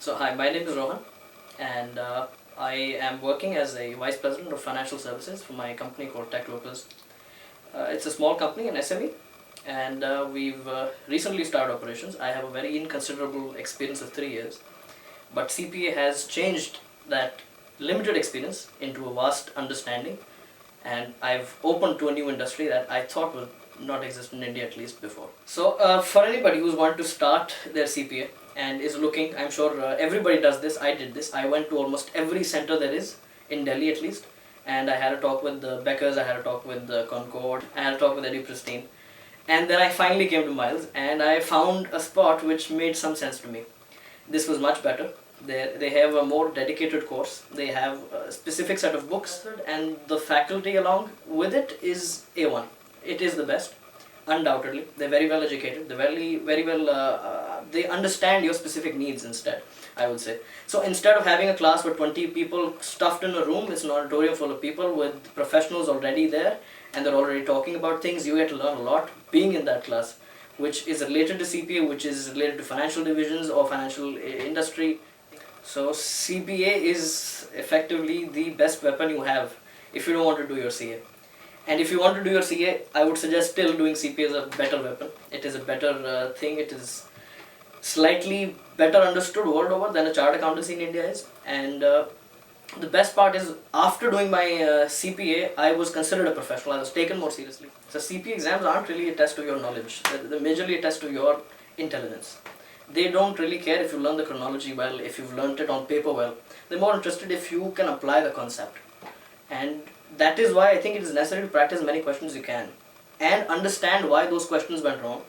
So hi, my name is Rohan, and I am working as a Vice President of Financial Services for my company called Tech Locals. It's a small company, an SME, and we've recently started operations. I have a very inconsiderable experience of 3 years, but CPA has changed that limited experience into a vast understanding, and I've opened to a new industry that I thought would not exist in India at least before. So for anybody who's want to start their CPA and is looking, I'm sure everybody does this, I did this, I went to almost every center there is, in Delhi at least, and I had a talk with the Beckers, I had a talk with the Concord, I had a talk with Eddie Pristine, and then I finally came to Miles and I found a spot which made some sense to me. This was much better. They have a more dedicated course, they have a specific set of books, and the faculty along with it is A1. It is the best, undoubtedly. They're very well educated, they're very well, they understand your specific needs instead, I would say. So instead of having a class with 20 people stuffed in a room, it's an auditorium full of people with professionals already there, and they're already talking about things. You get to learn a lot being in that class, which is related to CPA, which is related to financial divisions or financial industry. So CPA is effectively the best weapon you have if you don't want to do your CA. And if you want to do your CA, I would suggest still doing CPA is a better weapon. It is a better thing. It is slightly better understood world over than a chartered accountancy in India is. And the best part is, after doing my CPA, I was considered a professional. I was taken more seriously. So CPA exams aren't really a test of your knowledge. They're majorly a test of your intelligence. They don't really care if you learn the chronology well, if you've learned it on paper well. They're more interested if you can apply the concept. And that is why I think it is necessary to practice as many questions as you can and understand why those questions went wrong.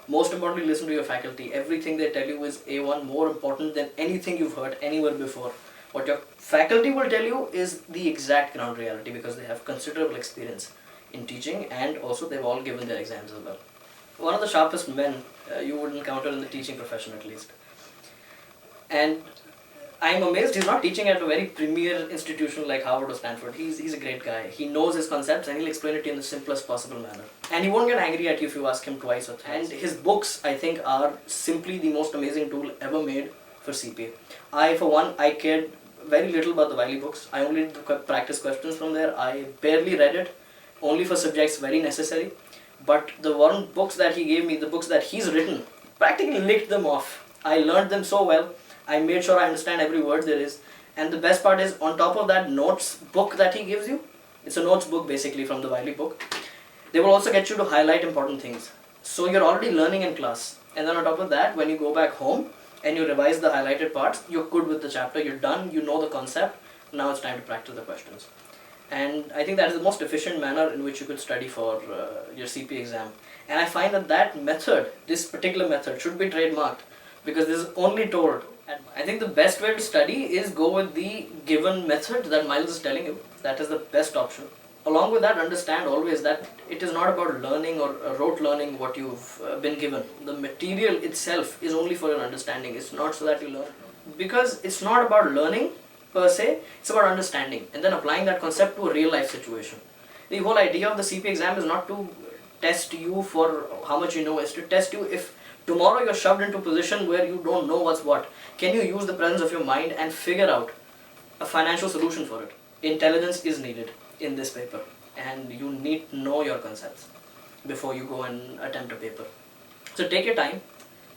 Most importantly, listen to your faculty. Everything they tell you is A1, more important than anything you've heard anywhere before. What your faculty will tell you is the exact ground reality, because they have considerable experience in teaching, and also they've all given their exams as well. One of the sharpest men you would encounter in the teaching profession at least. And I'm amazed he's not teaching at a very premier institution like Harvard or Stanford. He's a great guy. He knows his concepts and he'll explain it in the simplest possible manner. And he won't get angry at you if you ask him twice or thrice. And his books, I think, are simply the most amazing tool ever made for CPA. For one, I cared very little about the Wiley books. I only did the practice questions from there. I barely read it, only for subjects very necessary. But the one books that he gave me, the books that he's written, practically licked them off. I learned them so well. I made sure I understand every word there is. And the best part is, on top of that notes book that he gives you, it's a notes book basically from the Wiley book, they will also get you to highlight important things. So you're already learning in class. And then on top of that, when you go back home and you revise the highlighted parts, you're good with the chapter, you're done, you know the concept, now it's time to practice the questions. And I think that is the most efficient manner in which you could study for your CPA exam. And I find that method, this particular method, should be trademarked, because this is only told. I think the best way to study is go with the given method that Miles is telling you. That is the best option. Along with that, understand always that it is not about learning or rote learning what you've been given. The material itself is only for your understanding. It's not so that you learn. Because it's not about learning per se, it's about understanding and then applying that concept to a real life situation. The whole idea of the CPA exam is not to test you for how much you know, it's to test you if tomorrow you're shoved into a position where you don't know what's what. Can you use the presence of your mind and figure out a financial solution for it? Intelligence is needed in this paper, and you need to know your concepts before you go and attempt a paper. So take your time.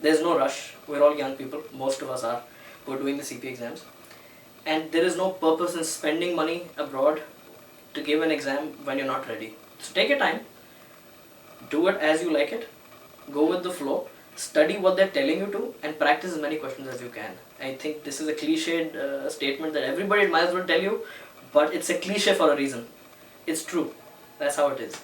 There's no rush. We're all young people, most of us are, who are doing the CPA exams. And there is no purpose in spending money abroad to give an exam when you're not ready. So take your time. Do it as you like it. Go with the flow. Study what they're telling you to and practice as many questions as you can. I think this is a cliched statement that everybody at Miles will tell you, but it's a cliche for a reason. It's true. That's how it is.